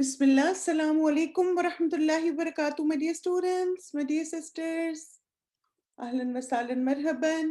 Bismillah, Assalamu alaikum wa rahmatullahi wa barakatuh, my dear students, my dear sisters. Ahlan wa sahlan marhaban.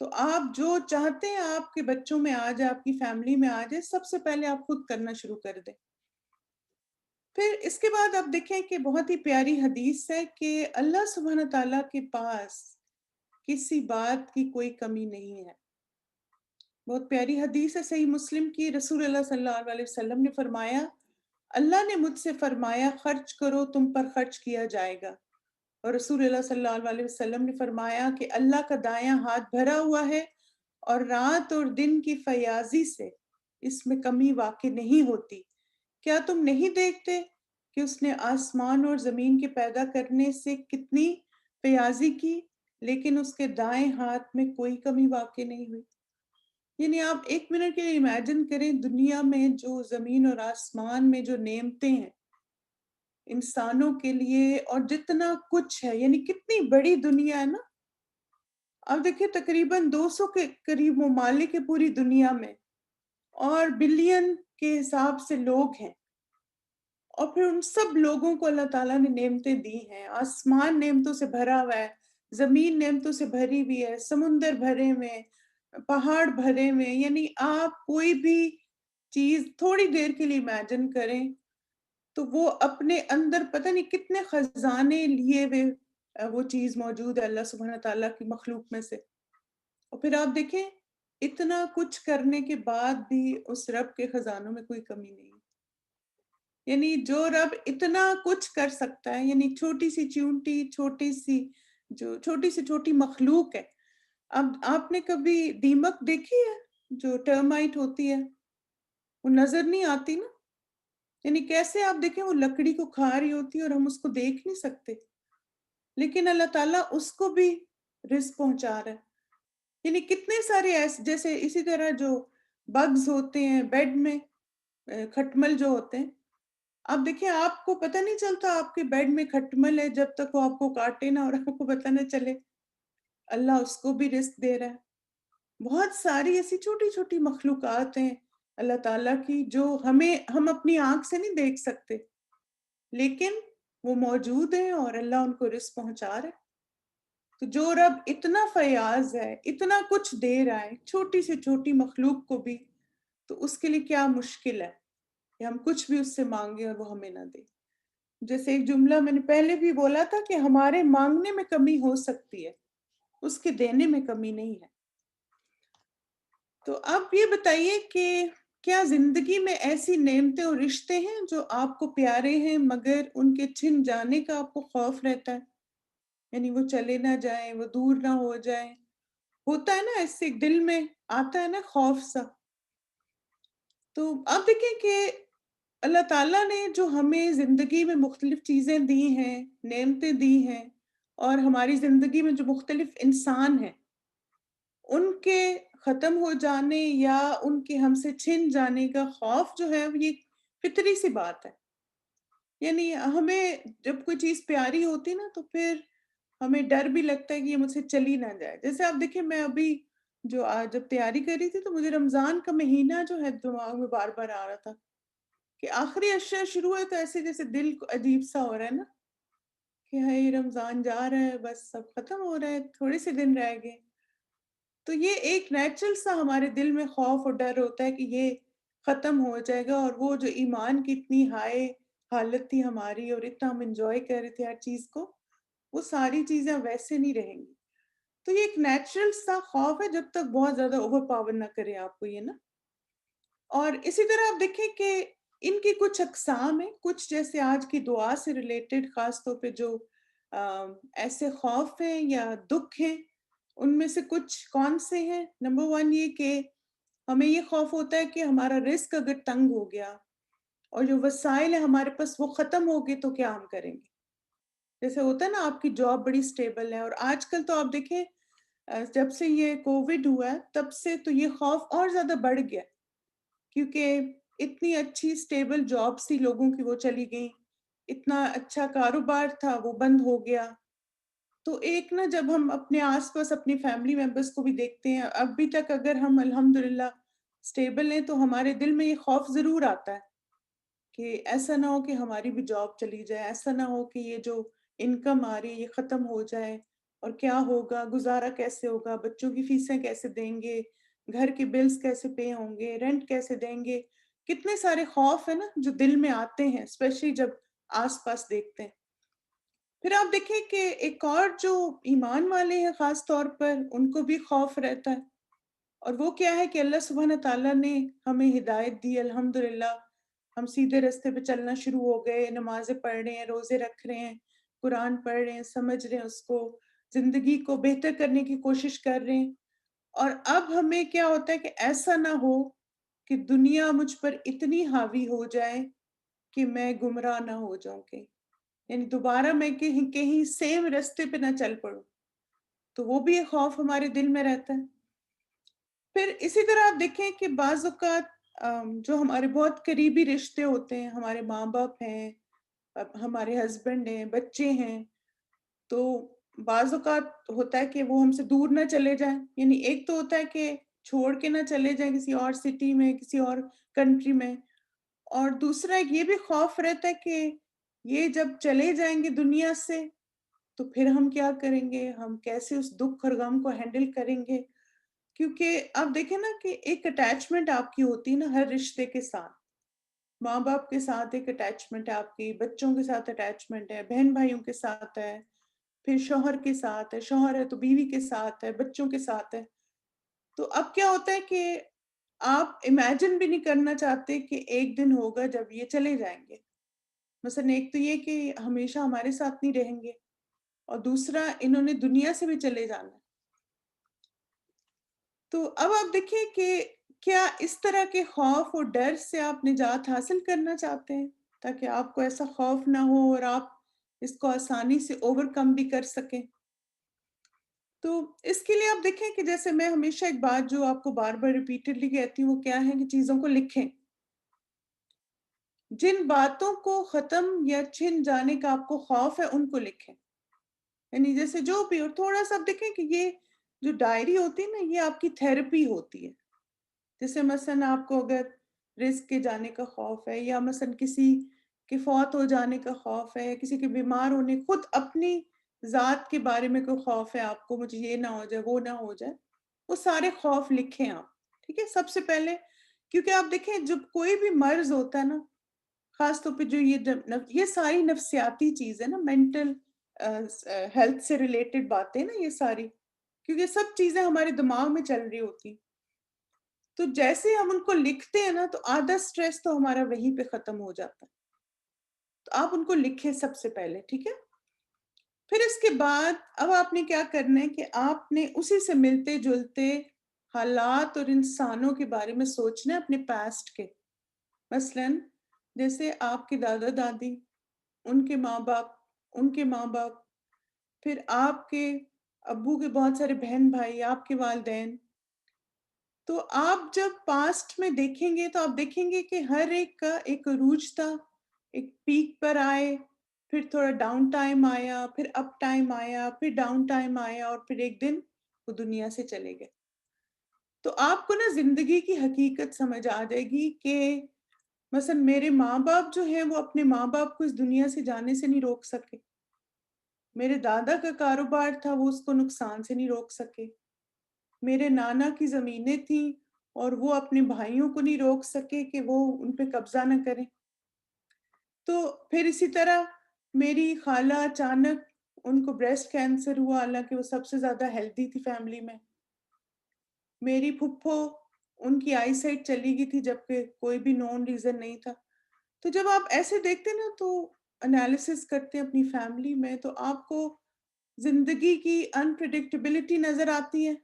تو آپ جو چاہتے ہیں آپ کے بچوں میں آ جائے، آپ کی فیملی میں آ جائے، سب سے پہلے آپ خود کرنا شروع کر دیں۔ پھر اس کے بعد آپ دیکھیں کہ بہت ہی پیاری حدیث ہے کہ اللہ سبحانہ تعالیٰ کے پاس کسی بات کی کوئی کمی نہیں ہے۔ بہت پیاری حدیث ہے صحیح مسلم کی، رسول اللہ صلی اللہ علیہ وسلم نے فرمایا، اللہ نے مجھ سے فرمایا خرچ کرو تم پر خرچ کیا جائے گا، اور رسول اللہ صلی اللہ علیہ وسلم نے فرمایا کہ اللہ کا دایاں ہاتھ بھرا ہوا ہے اور رات اور دن کی فیاضی سے اس میں کمی واقع نہیں ہوتی۔ کیا تم نہیں دیکھتے کہ اس نے آسمان اور زمین کے پیدا کرنے سے کتنی فیاضی کی، لیکن اس کے دائیں ہاتھ میں کوئی کمی واقع نہیں ہوئی؟ یعنی آپ ایک منٹ کے لیے امیجن کریں، دنیا میں جو زمین اور آسمان میں جو نعمتیں ہیں انسانوں کے لیے، اور جتنا کچھ ہے، یعنی کتنی بڑی دنیا ہے نا۔ اب دیکھیں تقریباً 200 کے قریب ممالک ہے پوری دنیا میں، اور بلین کے حساب سے لوگ ہیں، اور پھر ان سب لوگوں کو اللہ تعالیٰ نے نعمتیں دی ہیں۔ آسمان نعمتوں سے بھرا ہوا ہے، زمین نعمتوں سے بھری ہوئی ہے، سمندر بھرے ہوئے، پہاڑ بھرے ہوئے، یعنی آپ کوئی بھی چیز تھوڑی دیر کے لیے امیجن کریں تو وہ اپنے اندر پتہ نہیں کتنے خزانے لیے ہوئے وہ چیز موجود ہے اللہ سبحانہ تعالیٰ کی مخلوق میں سے۔ اور پھر آپ دیکھیں اتنا کچھ کرنے کے بعد بھی اس رب کے خزانوں میں کوئی کمی نہیں، یعنی جو رب اتنا کچھ کر سکتا ہے، یعنی چھوٹی سی چونٹی، چھوٹی سی چھوٹی مخلوق ہے۔ اب آپ نے کبھی دیمک دیکھی ہے جو ٹرمائٹ ہوتی ہے؟ وہ نظر نہیں آتی نا، یعنی کیسے آپ دیکھیں وہ لکڑی کو کھا رہی ہوتی ہے اور ہم اس کو دیکھ نہیں سکتے، لیکن اللہ تعالیٰ اس کو بھی رزق پہنچا رہا ہے۔ یعنی کتنے سارے ایسے، جیسے اسی طرح جو بگز ہوتے ہیں بیڈ میں، کھٹمل جو ہوتے ہیں، آپ دیکھیں آپ کو پتہ نہیں چلتا آپ کے بیڈ میں کھٹمل ہے جب تک وہ آپ کو کاٹے نہ اور آپ کو پتہ نہ چلے، اللہ اس کو بھی رزق دے رہا ہے۔ بہت ساری ایسی چھوٹی چھوٹی مخلوقات ہیں اللہ تعالیٰ کی جو ہم اپنی آنکھ سے نہیں دیکھ سکتے، لیکن وہ موجود ہیں اور اللہ ان کو رزق پہنچا رہا ہے۔ تو جو رب اتنا فیاض ہے، اتنا کچھ دے رہا ہے چھوٹی سے چھوٹی مخلوق کو بھی، تو اس کے لیے کیا مشکل ہے کہ ہم کچھ بھی اس سے مانگیں اور وہ ہمیں نہ دے۔ جیسے ایک جملہ میں نے پہلے بھی بولا تھا کہ ہمارے مانگنے میں کمی ہو سکتی ہے، اس کے دینے میں کمی نہیں ہے۔ تو آپ یہ بتائیے کہ کیا زندگی میں ایسی نعمتیں اور رشتے ہیں جو آپ کو پیارے ہیں مگر ان کے چھن جانے کا آپ کو خوف رہتا ہے؟ یعنی وہ چلے نہ جائیں، وہ دور نہ ہو جائیں، ہوتا ہے نا ایسے دل میں آتا ہے نا خوف سا۔ تو آپ دیکھیں کہ اللہ تعالیٰ نے جو ہمیں زندگی میں مختلف چیزیں دی ہیں، نعمتیں دی ہیں، اور ہماری زندگی میں جو مختلف انسان ہیں ان کے ختم ہو جانے یا ان کے ہم سے چھن جانے کا خوف جو ہے یہ فطری سی بات ہے۔ یعنی ہمیں جب کوئی چیز پیاری ہوتی نا تو پھر ہمیں ڈر بھی لگتا ہے کہ یہ مجھ سے چلی نہ جائے۔ جیسے آپ دیکھیں میں ابھی جو جب تیاری کر رہی تھی تو مجھے رمضان کا مہینہ جو ہے دماغ میں بار بار آ رہا تھا کہ آخری اشیاء شروع ہے، تو ایسے جیسے دل کو عجیب سا ہو رہا ہے نا کہ ہائی رمضان جا رہا ہے، بس سب ختم ہو رہا ہے، تھوڑے سے دن رہ گئے۔ تو یہ ایک نیچرل سا ہمارے دل میں خوف اور ڈر ہوتا ہے کہ یہ ختم ہو جائے گا، اور وہ جو ایمان کی اتنی ہائی حالت تھی ہماری اور اتنا ہم انجوائے کر رہے تھے ہر چیز کو، وہ ساری چیزیں ویسے نہیں رہیں گی۔ تو یہ ایک نیچرل سا خوف ہے جب تک بہت زیادہ اوور پاور نہ کرے آپ کو یہ نا۔ اور اسی طرح آپ دیکھیں کہ ان کی کچھ اقسام ہیں، کچھ جیسے آج کی دعا سے ریلیٹڈ خاص طور پہ جو ایسے خوف ہیں یا دکھ ہیں، ان میں سے کچھ کون سے ہیں؟ نمبر 1 یہ کہ ہمیں یہ خوف ہوتا ہے کہ ہمارا رزق اگر تنگ ہو گیا اور جو وسائل ہیں ہمارے پاس وہ ختم ہو گئے تو کیا ہم کریں گے؟ جیسے ہوتا ہے نا آپ کی جاب بڑی سٹیبل ہے، اور آج کل تو آپ دیکھیں جب سے یہ کووڈ ہوا ہے تب سے تو یہ خوف اور زیادہ بڑھ گیا، کیونکہ اتنی اچھی سٹیبل جاب سی لوگوں کی وہ چلی گئی، اتنا اچھا کاروبار تھا وہ بند ہو گیا۔ تو ایک نا جب ہم اپنے آس پاس اپنی فیملی ممبرس کو بھی دیکھتے ہیں، ابھی تک اگر ہم الحمدللہ سٹیبل ہیں تو ہمارے دل میں یہ خوف ضرور آتا ہے کہ ایسا نہ ہو کہ ہماری بھی جاب چلی جائے، ایسا نہ ہو کہ یہ جو انکم آ رہی ہے یہ ختم ہو جائے، اور کیا ہوگا، گزارا کیسے ہوگا، بچوں کی فیسیں کیسے دیں گے، گھر کے بلز کیسے پے ہوں گے، رینٹ کیسے دیں گے. کتنے سارے خوف ہے نا جو دل میں آتے ہیں، اسپیشلی جب آس پاس دیکھتے ہیں. پھر آپ دیکھیں کہ ایک اور جو ایمان والے ہیں خاص طور پر ان کو بھی خوف رہتا ہے، اور وہ کیا ہے کہ اللہ سبحانہ تعالیٰ نے ہمیں ہدایت دی، الحمدللہ ہم سیدھے راستے پہ چلنا شروع ہو گئے، نمازیں پڑھ رہے ہیں، روزے رکھ رہے ہیں، قرآن پڑھ رہے ہیں، سمجھ رہے ہیں اس کو، زندگی کو بہتر کرنے کی کوشش کر رہے ہیں. اور اب ہمیں کیا ہوتا ہے کہ ایسا نہ ہو کہ دنیا مجھ پر اتنی حاوی ہو جائے کہ میں گمراہ نہ ہو جاؤں کہیں، یعنی دوبارہ میں کہیں کہیں سیم راستے پہ نہ چل پڑوں. تو وہ بھی ایک خوف ہمارے دل میں رہتا ہے. پھر اسی طرح آپ دیکھیں کہ بعض اوقات جو ہمارے بہت قریبی رشتے ہوتے ہیں، ہمارے ماں باپ ہیں، ہمارے ہسبینڈ ہیں، بچے ہیں، تو بعض اوقات ہوتا ہے کہ وہ ہم سے دور نہ چلے جائیں. یعنی ایک تو ہوتا ہے کہ چھوڑ کے نہ چلے جائیں کسی اور سٹی میں، کسی اور کنٹری میں، اور دوسرا ایک یہ بھی خوف رہتا ہے کہ یہ جب چلے جائیں گے دنیا سے تو پھر ہم کیا کریں گے، ہم کیسے اس دکھ اور غم کو ہینڈل کریں گے. کیونکہ آپ دیکھیں نا کہ ایک اٹیچمنٹ آپ کی ہوتی ہے نا ہر رشتے کے ساتھ. ماں باپ کے ساتھ ایک اٹیچمنٹ ہے آپ کی، بچوں کے ساتھ اٹیچمنٹ ہے، بہن بھائیوں کے ساتھ ہے، پھر شوہر کے ساتھ ہے، شوہر ہے تو بیوی کے ساتھ ہے، بچوں کے ساتھ ہے. تو اب کیا ہوتا ہے کہ آپ امیجن بھی نہیں کرنا چاہتے کہ ایک دن ہوگا جب یہ چلے جائیں گے. مثلا ایک تو یہ کہ ہمیشہ ہمارے ساتھ نہیں رہیں گے، اور دوسرا انہوں نے دنیا سے بھی چلے جانا ہے. تو اب آپ دیکھیں کہ کیا اس طرح کے خوف اور ڈر سے آپ نجات حاصل کرنا چاہتے ہیں تاکہ آپ کو ایسا خوف نہ ہو اور آپ اس کو آسانی سے اوور کم بھی کر سکیں. تو اس کے لیے آپ دیکھیں کہ جیسے میں ہمیشہ ایک بات جو آپ کو بار بار ریپیٹڈلی کہتی ہوں وہ کیا ہے کہ چیزوں کو لکھیں. جن باتوں کو ختم یا چھن جانے کا آپ کو خوف ہے ان کو لکھیں. یعنی جیسے جو بھی، اور تھوڑا سا آپ دیکھیں کہ یہ جو ڈائری ہوتی ہے نا یہ آپ کی تھیراپی ہوتی ہے. جیسے مثلا آپ کو اگر رزق کے جانے کا خوف ہے، یا مثلا کسی کے فوت ہو جانے کا خوف ہے، کسی کے بیمار ہونے، خود اپنی ذات کے بارے میں کوئی خوف ہے آپ کو، مجھے یہ نہ ہو جائے، وہ نہ ہو جائے، وہ سارے خوف لکھیں آپ. ٹھیک ہے، سب سے پہلے. کیونکہ آپ دیکھیں جب کوئی بھی مرض ہوتا ہے نا، خاص طور پہ جو یہ ساری نفسیاتی چیز ہے نا، مینٹل ہیلتھ سے ریلیٹڈ باتیں نا یہ ساری، کیونکہ سب چیزیں ہمارے دماغ میں چل رہی ہوتی. تو جیسے ہم ان کو لکھتے ہیں نا تو آدھا سٹریس تو ہمارا وہیں پہ ختم ہو جاتا ہے. تو آپ ان کو لکھیں سب سے پہلے. ٹھیک ہے، پھر اس کے بعد اب آپ نے کیا کرنا ہے کہ آپ نے اسی سے ملتے جلتے حالات اور انسانوں کے بارے میں سوچنا ہے اپنے پاسٹ کے. مثلاً جیسے آپ کے دادا دادی، ان کے ماں باپ، ان کے ماں باپ، پھر آپ کے ابو کے بہت سارے بہن بھائی، آپ کے والدین. تو آپ جب پاسٹ میں دیکھیں گے تو آپ دیکھیں گے کہ ہر ایک کا ایک عروج تھا، ایک پیک پر آئے، پھر تھوڑا ڈاؤن ٹائم آیا، پھر اپ ٹائم آیا، پھر ڈاؤن ٹائم آیا، اور پھر ایک دن وہ دنیا سے چلے گئے. تو آپ کو نا زندگی کی حقیقت سمجھ آ جائے گی کہ مثلا میرے ماں باپ جو ہیں وہ اپنے ماں باپ کو اس دنیا سے جانے سے نہیں روک سکے. میرے دادا کا کاروبار تھا، وہ اس کو نقصان سے نہیں روک سکے. میرے نانا کی زمینیں تھیں اور وہ اپنے بھائیوں کو نہیں روک سکے کہ وہ ان پہ قبضہ نہ کریں. تو پھر اسی طرح میری خالہ اچانک ان کو بریسٹ کینسر ہوا، حالانکہ وہ سب سے زیادہ ہیلدی تھی فیملی میں. میری پھپھو، ان کی آئی سائٹ چلی گئی تھی جبکہ کوئی بھی نون ریزن نہیں تھا. تو جب آپ ایسے دیکھتے نا تو انالیسس کرتے ہیں اپنی فیملی میں، تو آپ کو زندگی کی انپریڈکٹیبلٹی نظر آتی ہے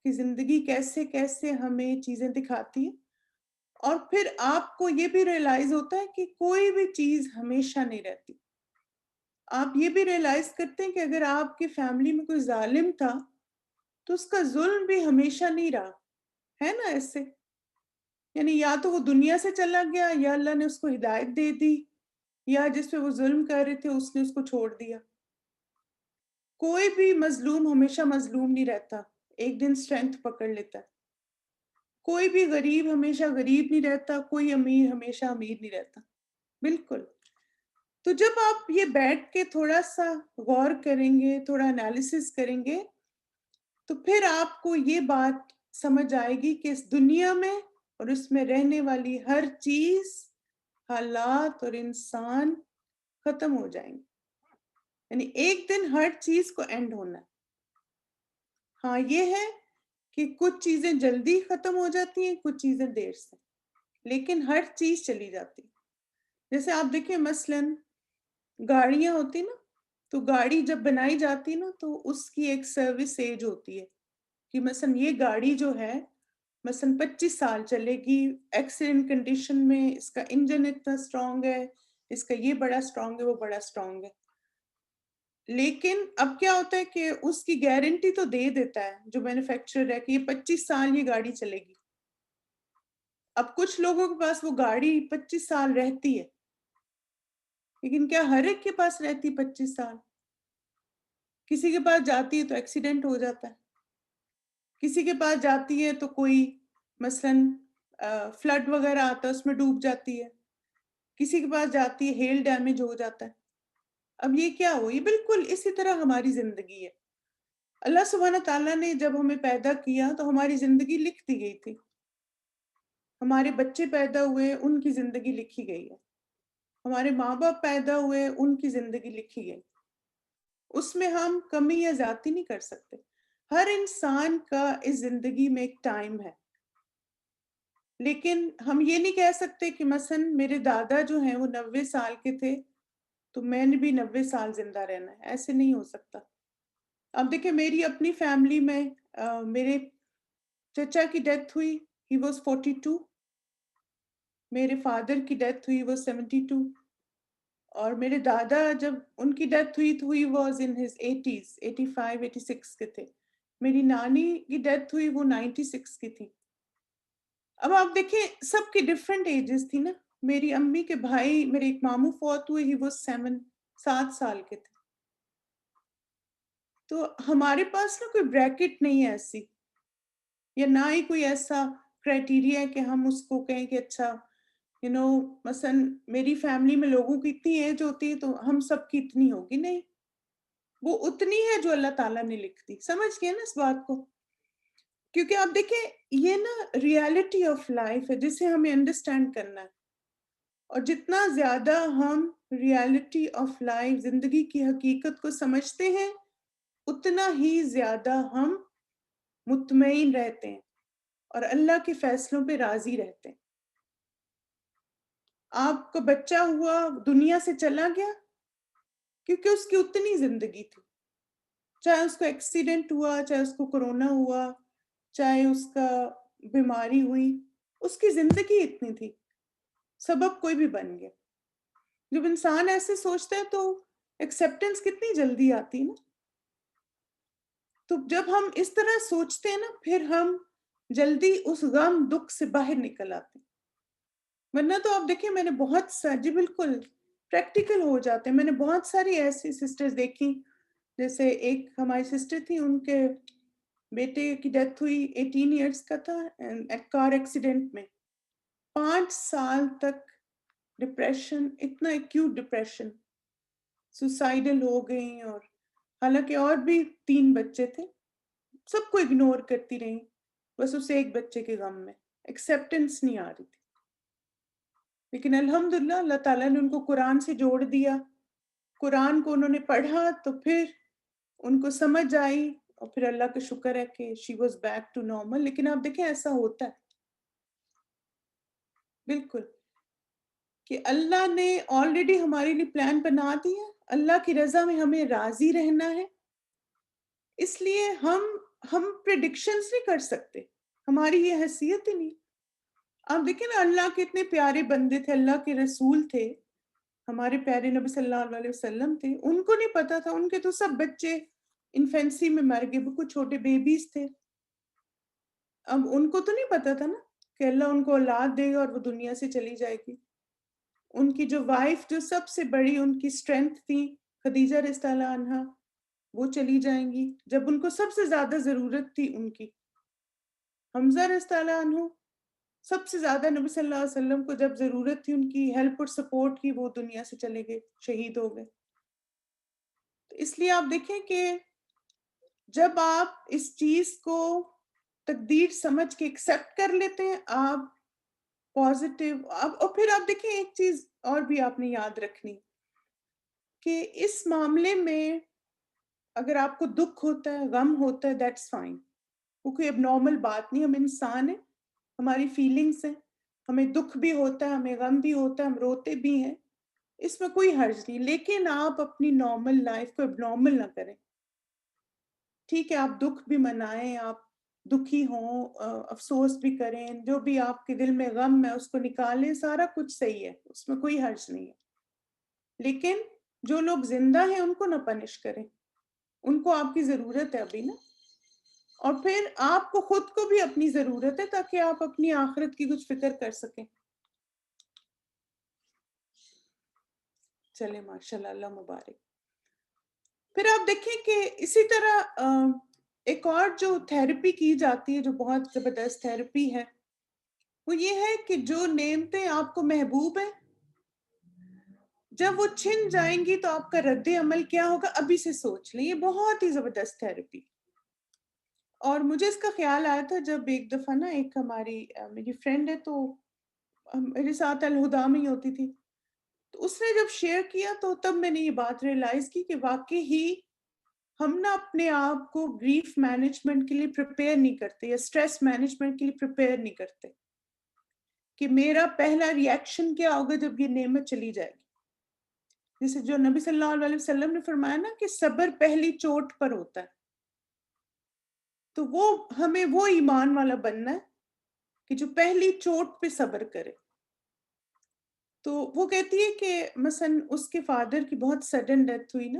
کہ زندگی کیسے کیسے ہمیں چیزیں دکھاتی ہے. اور پھر آپ کو یہ بھی ریئلائز ہوتا ہے کہ کوئی بھی چیز ہمیشہ نہیں رہتی. آپ یہ بھی ریئلائز کرتے ہیں کہ اگر آپ کی فیملی میں کوئی ظالم تھا تو اس کا ظلم بھی ہمیشہ نہیں رہا ہے نا. ایسے یعنی یا تو وہ دنیا سے چلا گیا، یا اللہ نے اس کو ہدایت دے دی، یا جس پہ وہ ظلم کر رہے تھے اس نے اس کو چھوڑ دیا. کوئی بھی مظلوم ہمیشہ مظلوم نہیں رہتا، ایک دن اسٹرینتھ پکڑ لیتا ہے. کوئی بھی غریب ہمیشہ غریب نہیں رہتا، کوئی امیر ہمیشہ امیر نہیں رہتا. بالکل. تو جب آپ یہ بیٹھ کے تھوڑا سا غور کریں گے، تھوڑا انالیسس کریں گے، تو پھر آپ کو یہ بات سمجھ آئے گی کہ اس دنیا میں اور اس میں رہنے والی ہر چیز، حالات اور انسان ختم ہو جائیں گے. یعنی ایک دن ہر چیز کو اینڈ ہونا ہے. ہاں یہ ہے کہ کچھ چیزیں جلدی ختم ہو جاتی ہیں، کچھ چیزیں دیر سے، لیکن ہر چیز چلی جاتی. جیسے آپ دیکھیں مثلاً گاڑیاں ہوتی نا، تو گاڑی جب بنائی جاتی نا تو اس کی ایک سروس ایج ہوتی ہے کہ مثلاً یہ گاڑی جو ہے مثلاً 25 سال چلے گی، ایکسیڈنٹ کنڈیشن میں، اس کا انجن اتنا اسٹرانگ ہے، اس کا یہ بڑا اسٹرانگ ہے، وہ بڑا اسٹرانگ ہے. لیکن اب کیا ہوتا ہے کہ اس کی گارنٹی تو دے دیتا ہے جو مینوفیکچرر ہے کہ یہ 25 سال یہ گاڑی چلے گی. اب کچھ لوگوں کے پاس وہ گاڑی 25 سال رہتی ہے، لیکن کیا ہر ایک کے پاس رہتی 25 سال؟ کسی کے پاس جاتی ہے تو ایکسیڈنٹ ہو جاتا ہے، کسی کے پاس جاتی ہے تو کوئی مثلاً فلڈ وغیرہ آتا ہے اس میں ڈوب جاتی ہے، کسی کے پاس جاتی ہے ہیل ڈیمیج ہو جاتا ہے. اب یہ کیا ہو؟ یہ بالکل اسی طرح ہماری زندگی ہے. اللہ سبحانہ تعالیٰ نے جب ہمیں پیدا کیا تو ہماری زندگی لکھ دی گئی تھی. ہمارے بچے پیدا ہوئے، ان کی زندگی لکھی گئی ہے. ہمارے ماں باپ پیدا ہوئے، ان کی زندگی لکھی گئی. اس میں ہم کمی یا زیادتی نہیں کر سکتے. ہر انسان کا اس زندگی میں ایک ٹائم ہے، لیکن ہم یہ نہیں کہہ سکتے کہ مثلا میرے دادا جو ہیں وہ 90 سال کے تھے تو میں نے بھی 90 سال زندہ رہنا ہے. ایسے نہیں ہو سکتا. اب دیکھیں میری اپنی فیملی میں میرے چچا کی ڈیتھ ہوئی، ہی واز 42. میرے فادر کی ڈیتھ ہوئی، وہ 72. اور میرے دادا جب ان کی ڈیتھ ہوئی تو he was in his 80s، 85 86 کے تھے. میری نانی کی ڈیتھ ہوئی، وہ 96 کی تھی. اب آپ دیکھیں سب کی ڈفرینٹ ایجز تھی نا. میری امی کے بھائی، میرے ایک ماموں فوت ہوئے، ہی واز 7 سال کے تھے. تو ہمارے پاس نا کوئی بریکٹ نہیں ہے ایسی، یا نہ ہی کوئی ایسا کرائٹیریا ہے کہ ہم اس کو کہیں کہ اچھا مثلا میری فیملی میں لوگوں کی اتنی ایج ہوتی ہے تو ہم سب کی اتنی ہوگی. نہیں، وہ اتنی ہے جو اللہ تعالیٰ نے لکھ دی. سمجھ گئے نا اس بات کو؟ کیونکہ آپ دیکھیں یہ نا ریالٹی آف لائف ہے جسے ہمیں انڈرسٹینڈ کرنا ہے. اور جتنا زیادہ ہم ریالٹی آف لائف، زندگی کی حقیقت کو سمجھتے ہیں، اتنا ہی زیادہ ہم مطمئن رہتے ہیں اور اللہ کے فیصلوں پہ راضی رہتے ہیں. آپ کا بچہ ہوا، دنیا سے چلا گیا، کیونکہ اس کی اتنی زندگی تھی. چاہے اس کو ایکسیڈنٹ ہوا، چاہے اس کو کرونا ہوا، چاہے اس کا بیماری ہوئی، اس کی زندگی اتنی تھی. سبب کوئی بھی بن گیا. جب انسان ایسے سوچتا ہے تو ایکسیپٹنس کتنی جلدی آتی ہے نا. تو جب ہم اس طرح سوچتے ہیں نا، پھر ہم جلدی اس غم دکھ سے باہر نکل آتے ہیں. ورنہ تو آپ دیکھیں میں نے بہت جی بالکل پریکٹیکل ہو جاتے ہیں. میں نے بہت ساری ایسی سسٹرز دیکھی، جیسے ایک ہماری سسٹر تھی، ان کے بیٹے کی ڈیتھ ہوئی، 18 ایئرس کا تھا، کار ایکسیڈنٹ میں. 5 سال تک ڈپریشن، اتنا ایکیوٹ ڈپریشن، سوسائڈل ہو گئی. اور حالانکہ اور بھی 3 بچے تھے، سب کو اگنور کرتی رہی، بس اس ایک بچے کے غم میں ایکسیپٹنس نہیں آ رہی تھی. لیکن الحمدللہ اللہ تعالیٰ نے ان کو قرآن سے جوڑ دیا. قرآن کو انہوں نے پڑھا تو پھر ان کو سمجھ آئی، اور پھر اللہ کا شکر ہے کہ she was back to normal. لیکن آپ دیکھیں ایسا ہوتا ہے بالکل کہ اللہ نے آلریڈی ہمارے لیے پلان بنا دیا. اللہ کی رضا میں ہمیں راضی رہنا ہے. اس لیے ہم پریڈکشنز نہیں کر سکتے، ہماری یہ حیثیت ہی نہیں. آپ دیکھیں نا اللہ کے اتنے پیارے بندے تھے، اللہ کے رسول تھے، ہمارے پیارے نبی صلی اللہ علیہ وسلم تھے. ان کو نہیں پتا تھا، ان کے تو سب بچے انفینسی میں مر گئے، بالکل چھوٹے بیبیز تھے. اب ان کو تو نہیں پتا تھا نا کہ اللہ ان کو اولاد دے گا اور وہ دنیا سے چلی جائے گی. ان کی جو وائف، جو سب سے بڑی ان کی اسٹرینتھ تھی، خدیجہ رضی اللہ عنہا، وہ چلی جائیں گی جب ان کو سب سے زیادہ ضرورت تھی ان کی. حمزہ رضی اللہ عنہ سب سے زیادہ نبی صلی اللہ علیہ وسلم کو جب ضرورت تھی ان کی ہیلپ اور سپورٹ کی، وہ دنیا سے چلے گئے، شہید ہو گئے. تو اس لیے آپ دیکھیں کہ جب آپ اس چیز کو تقدیر سمجھ کے ایکسیپٹ کر لیتے ہیں، آپ پازیٹیو. اور پھر آپ دیکھیں ایک چیز اور بھی آپ نے یاد رکھنی کہ اس معاملے میں اگر آپ کو دکھ ہوتا ہے، غم ہوتا ہے، دیٹس فائن. وہ کوئی اب نارمل بات نہیں. ہم انسان ہیں، ہماری فیلنگس ہیں، ہمیں دکھ بھی ہوتا ہے، ہمیں غم بھی ہوتا ہے، ہم روتے بھی ہیں، اس میں کوئی حرج نہیں. لیکن آپ اپنی نارمل لائف کو اب نارمل نہ کریں. ٹھیک ہے، آپ دکھ بھی منائیں، آپ دکھی ہوں، افسوس بھی کریں، جو بھی آپ کے دل میں غم ہے اس کو نکالیں، سارا کچھ صحیح ہے، اس میں کوئی حرج نہیں ہے. لیکن جو لوگ زندہ ہیں ان کو نہ پنش کریں، ان کو آپ کی ضرورت ہے ابھی نا. اور پھر آپ کو خود کو بھی اپنی ضرورت ہے تاکہ آپ اپنی آخرت کی کچھ فکر کر سکیں. چلے ماشاءاللہ، اللہ مبارک. پھر آپ دیکھیں کہ اسی طرح ایک اور جو تھیراپی کی جاتی ہے جو بہت زبردست تھیراپی ہے، وہ یہ ہے کہ جو نعمتیں آپ کو محبوب ہیں جب وہ چھن جائیں گی تو آپ کا رد عمل کیا ہوگا، ابھی سے سوچ لیں. یہ بہت ہی زبردست تھیراپی. اور مجھے اس کا خیال آیا تھا جب ایک دفعہ نا ایک ہماری میری فرینڈ ہے تو میرے ساتھ الہدا میں ہی ہوتی تھی، تو اس نے جب شیئر کیا تو تب میں نے یہ بات ریئلائز کی کہ واقعی ہی ہم نا اپنے آپ کو گریف مینجمنٹ کے لیے پریپیئر نہیں کرتے یا اسٹریس مینجمنٹ کے لیے پریپیئر نہیں کرتے کہ میرا پہلا ریئیکشن کیا ہوگا جب یہ نعمت چلی جائے گی. جیسے جو نبی صلی اللہ علیہ وسلم نے فرمایا نا کہ صبر پہلی چوٹ پر ہوتا ہے، تو وہ ہمیں وہ ایمان والا بننا ہے کہ جو پہلی چوٹ پہ صبر کرے. تو وہ کہتی ہے کہ مثلا اس کے فادر کی بہت سڈن ڈیتھ ہوئی نا،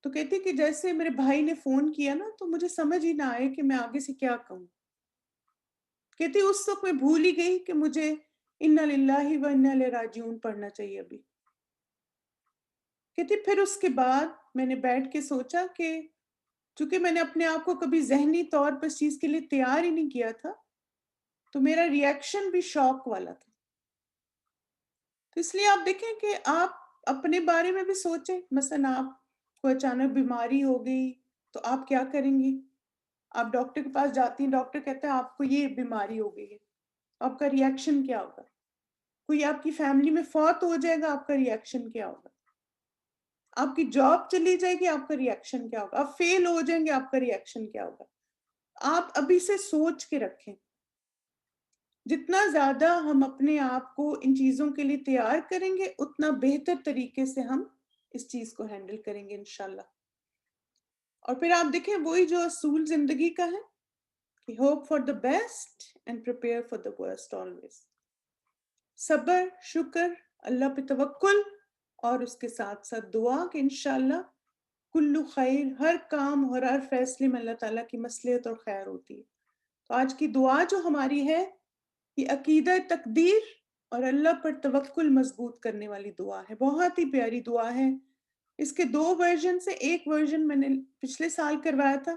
تو کہتی ہے کہ جیسے میرے بھائی نے فون کیا نا تو مجھے سمجھ ہی نہ آئے کہ میں آگے سے کیا کہوں. کہتی اس وقت میں بھول ہی گئی کہ مجھے انا للہ و انا الیہ راجعون پڑھنا چاہیے ابھی. کہتی پھر اس کے بعد میں نے بیٹھ کے سوچا کہ چونکہ میں نے اپنے آپ کو کبھی ذہنی طور پر اس چیز کے لیے تیار ہی نہیں کیا تھا تو میرا ریئیکشن بھی شوق والا تھا. تو اس لیے آپ دیکھیں کہ آپ اپنے بارے میں بھی سوچیں. مثلا آپ کو اچانک بیماری ہو گئی تو آپ کیا کریں گی؟ آپ ڈاکٹر کے پاس جاتی ہیں، ڈاکٹر کہتا ہے آپ کو یہ بیماری ہو گئی ہے، آپ کا ریئیکشن کیا ہوگا؟ کوئی آپ کی فیملی میں فوت ہو جائے گا، آپ کا ریئیکشن کیا ہوگا؟ آپ کی جاب چلی جائے گی، آپ کا ریئیکشن کیا ہوگا؟ آپ فیل ہو جائیں گے، آپ کا ریئیکشن کیا ہوگا؟ آپ ابھی سے سوچ کے رکھیں. جتنا زیادہ ہم اپنے آپ کو ان چیزوں کے لیے تیار کریں گے اتنا بہتر طریقے سے ہم اس چیز کو ہینڈل کریں گے انشاءاللہ. اور پھر آپ دیکھیں وہی جو اصول زندگی کا ہے کہ hope for the best and prepare for the worst always. صبر، شکر، اللہ پہ توکل، اور اس کے ساتھ ساتھ دعا کہ انشاءاللہ کلو خیر، ہر کام اور ہر فیصلے میں اللہ تعالیٰ کی مصلحت اور خیر ہوتی ہے. تو آج کی دعا جو ہماری ہے یہ عقیدہ تقدیر اور اللہ پر توکل مضبوط کرنے والی دعا ہے. بہت ہی پیاری دعا ہے. اس کے 2 ورژن سے ایک ورژن میں نے پچھلے سال کروایا تھا،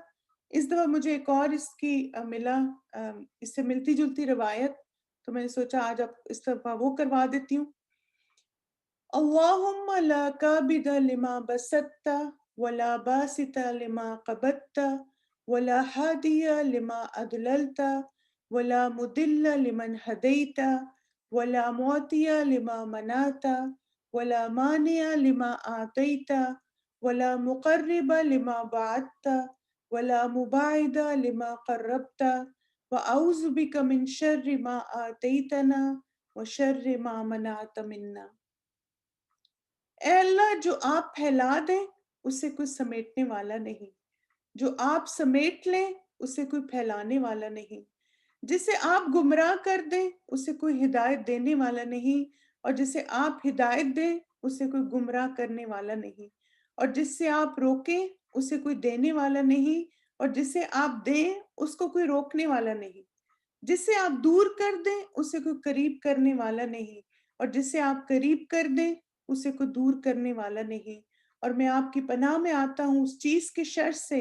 اس دفعہ مجھے ایک اور اس کی ملا، اس سے ملتی جلتی روایت، تو میں نے سوچا آج اب اس دفعہ وہ کروا دیتی ہوں. اللہم لا قابض لما بسطت ولا باسط لما قبضت ولا ہادی لما اضللت ولا مضل لمن ہدیت ولا معطی لما منعت ولا مانع لما آتیت ولا مقرب لما بعدت ولا مباعد لما قربت وأعوذ بك من شر ما آتیتنا وشر ما منعت منا. اے اللہ جو آپ پھیلا دیں اسے کوئی سمیٹنے والا نہیں، جو آپ سمیٹ لیں اسے کوئی پھیلانے والا نہیں، جسے آپ گمراہ کر دیں اسے کوئی ہدایت دینے والا نہیں، اور جسے آپ ہدایت دیں اسے کوئی گمراہ کرنے والا نہیں، اور جس سے آپ روکیں اسے کوئی دینے والا نہیں، اور جسے آپ دیں اس کو کوئی روکنے والا نہیں، جسے آپ دور کر دیں اسے کوئی قریب کرنے والا نہیں، اور جسے آپ قریب کر دیں اسے کوئی دور کرنے والا نہیں. اور میں آپ کی پناہ میں آتا ہوں اس چیز کے شر سے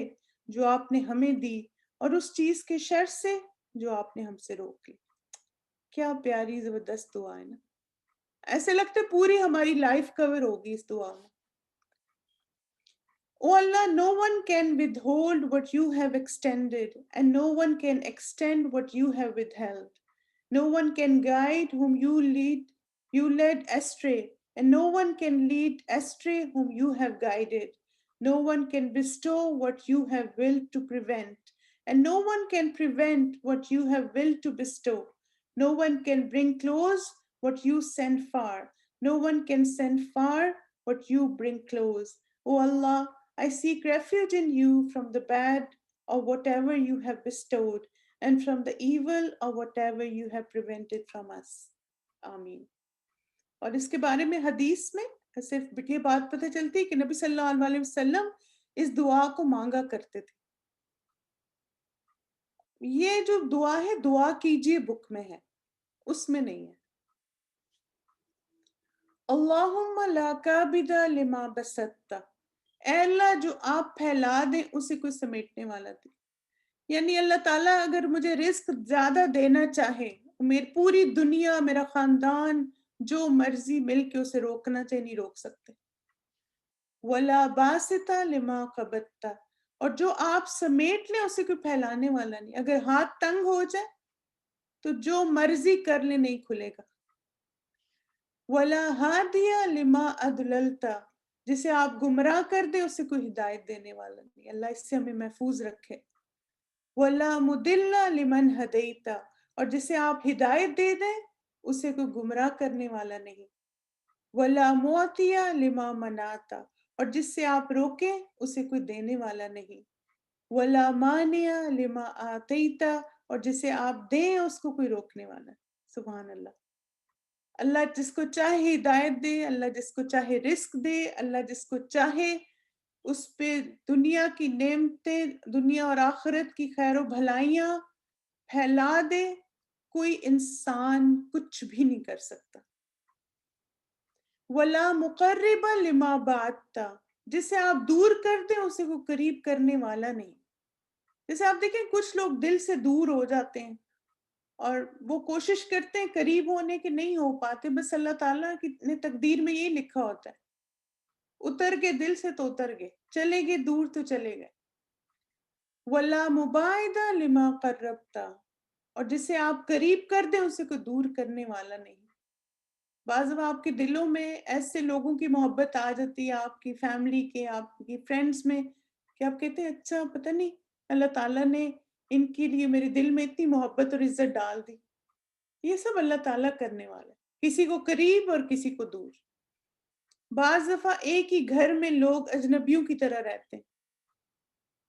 جو آپ نے ہمیں دی اور اس چیز کے شر سے جو آپ نے ہم سے روک لی. کیا پیاری زبردست دعا ہے نا. ایسے لگتا ہے پوری ہماری لائف کور ہوگی اس دعا میں. Oh Allah, no one can withhold what you have extended, and no one can extend what you have withheld. No one can guide whom you led astray, and no one can lead astray whom you have guided. No one can bestow what you have willed to prevent, and no one can prevent what you have willed to bestow. No one can bring close what you send far. No one can send far what you bring close. O Allah, I seek refuge in you from the bad or whatever you have bestowed, and from the evil or whatever you have prevented from us. آمین. اور اس کے بارے میں حدیث میں صرف یہ بات پتہ چلتی ہے کہ نبی صلی اللہ علیہ وسلم اس دعا کو مانگا کرتے تھے. یہ جو دعا ہے دعا کیجئے بک میں ہے، اس میں نہیں ہے. اللہم لا قابض لما بسطت، اے اللہ جو آپ پھیلا دیں اسے کوئی سمیٹنے والا دے. یعنی اللہ تعالیٰ اگر مجھے رزق زیادہ دینا چاہے، میری پوری دنیا، میرا خاندان، جو مرضی مل کے اسے روکنا چاہے نہیں روک سکتے. وَلَا بَاسِطَ لِمَا قَبَضْتَ، اور جو آپ سمیٹ لیں اسے کوئی پھیلانے والا نہیں. اگر ہاتھ تنگ ہو جائے تو جو مرضی کر لیں نہیں کھلے گا. وَلَا هَادِيَ لِمَا أَضْلَلْتَ، جسے آپ گمراہ کر دیں اسے کوئی ہدایت دینے والا نہیں. اللہ اس سے ہمیں محفوظ رکھے. وَلَا مُضِلَّ لِمَنْ هَدَيْتَ، اور جسے آپ ہدایت دے دیں اسے کوئی گمراہ کرنے والا نہیں. وَلَا مُعْطِيَ لِمَا مَنَعْتَ، اور جس سے آپ روکیں اسے کوئی دینے والا نہیں. وَلَا مَانِعَ لِمَا آتَيْتَ، اور جسے آپ دیں اس کو کوئی روکنے والا نہیں. سبحان اللہ. اللہ جس کو چاہے ہدایت دے، اللہ جس کو چاہے رزق دے، اللہ جس کو چاہے اس پہ دنیا کی نعمتیں، دنیا اور آخرت کی خیر و بھلائیاں پھیلا دے. کوئی انسان کچھ بھی نہیں کر سکتا. وَلَا مُقَرِّبَ لِمَا بَعَدْتَ، جسے آپ دور کر دیں اسے کو قریب کرنے والا نہیں. جیسے آپ دیکھیں کچھ لوگ دل سے دور ہو جاتے ہیں اور وہ کوشش کرتے ہیں قریب ہونے کے، نہیں ہو پاتے. بس اللہ تعالیٰ کی نے تقدیر میں یہی لکھا ہوتا ہے. اتر گئے دل سے تو اتر گئے، چلے گئے دور تو چلے گئے. وَلَا مُبَاعِدَ لِمَا قَرَّبْتَ، اور جسے آپ قریب کر دیں اسے کوئی دور کرنے والا نہیں. بعض دفعہ آپ کے دلوں میں ایسے لوگوں کی محبت آ جاتی ہے، آپ کی فیملی کے، آپ کی فرینڈس میں، کہ آپ کہتے ہیں اچھا پتہ نہیں اللہ تعالیٰ نے ان کے لیے میرے دل میں اتنی محبت اور عزت ڈال دی. یہ سب اللہ تعالیٰ کرنے والا ہے، کسی کو قریب اور کسی کو دور. بعض دفعہ ایک ہی گھر میں لوگ اجنبیوں کی طرح رہتے ہیں،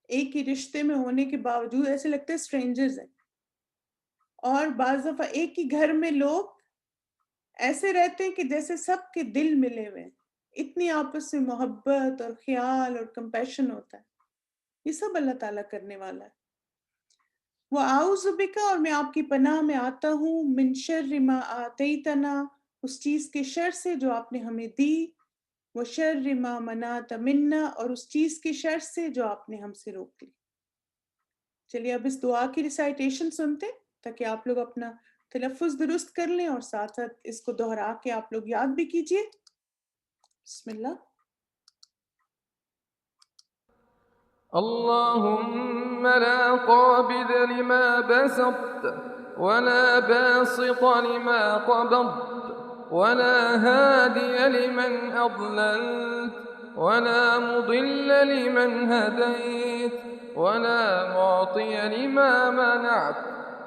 ایک ہی رشتے میں ہونے کے باوجود ایسے لگتے ہیں اسٹرینجرز ہیں. اور بعض دفعہ ایک ہی گھر میں لوگ ایسے رہتے ہیں کہ جیسے سب کے دل ملے ہوئے ہیں، اتنی آپس میں محبت اور خیال اور کمپیشن ہوتا ہے. یہ سب اللہ تعالیٰ کرنے والا ہے. وَأَعُوذُ بِكَ، اور میں آپ کی پناہ میں آتا ہوں، مِن شَرِّ مَا آتَيْتَنَا، اس چیز کے شر سے جو آپ نے ہمیں دی، وَشَرِّ مَا مَنَعْتَ مِنَّا، اور اس چیز کے شر سے جو آپ نے ہم سے روک لی. چلیے اب اس دعا کی ریسائٹیشن سنتے ہیں تاکہ آپ لوگ اپنا تلفظ درست کر لیں اور ساتھ ساتھ اس کو دہرا کے آپ لوگ یاد بھی کیجئے. بسم اللہ. اللهم لا قابض لما بسطت ولا باسط لما قبضت ولا هادي لمن أضللت ولا مضل لمن هديت ولا معطي لما منعت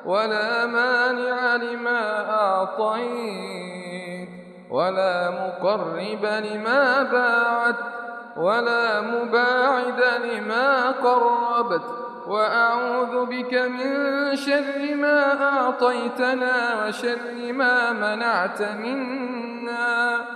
ولا مانع لما أعطيت ولا مقرب لما باعدت ولا مباعد لما قربت وأعوذ بك من شر ما أعطيتنا وشر ما منعت منا.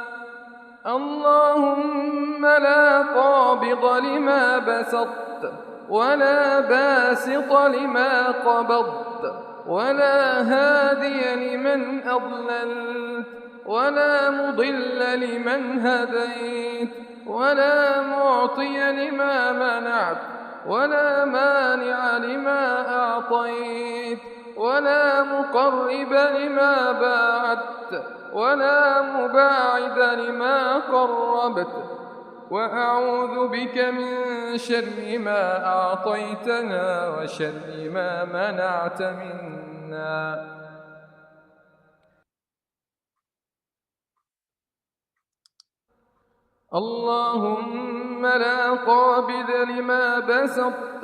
اللهم لا قابض لما بسطت ولا باسط لما قبضت ولا هادي لمن أضللت ولا مضل لمن هديت ولا معطي لما منعت ولا مانع لما أعطيت ولا مقرب لما باعدت ولا مباعد لما قربت، وأعوذ بك من شر ما أعطيتنا وشر ما منعت منا. اللهم لا قابض لما بسطت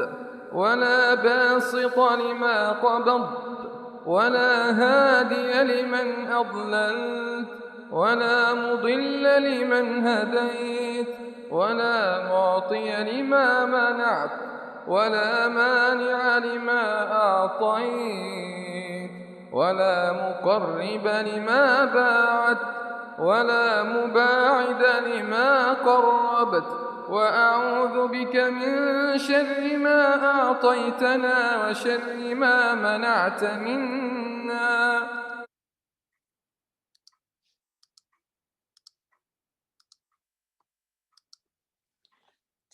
ولا باسط لما قبضت ولا هادي لمن أضللت ولا مضل لمن هديت ولا معطي لما منعت ولا مانع لما أعطيت ولا مقرب لما باعدت ولا مباعد لما قربت، وأعوذ بك من شر ما أعطيتنا وشر ما منعت منا.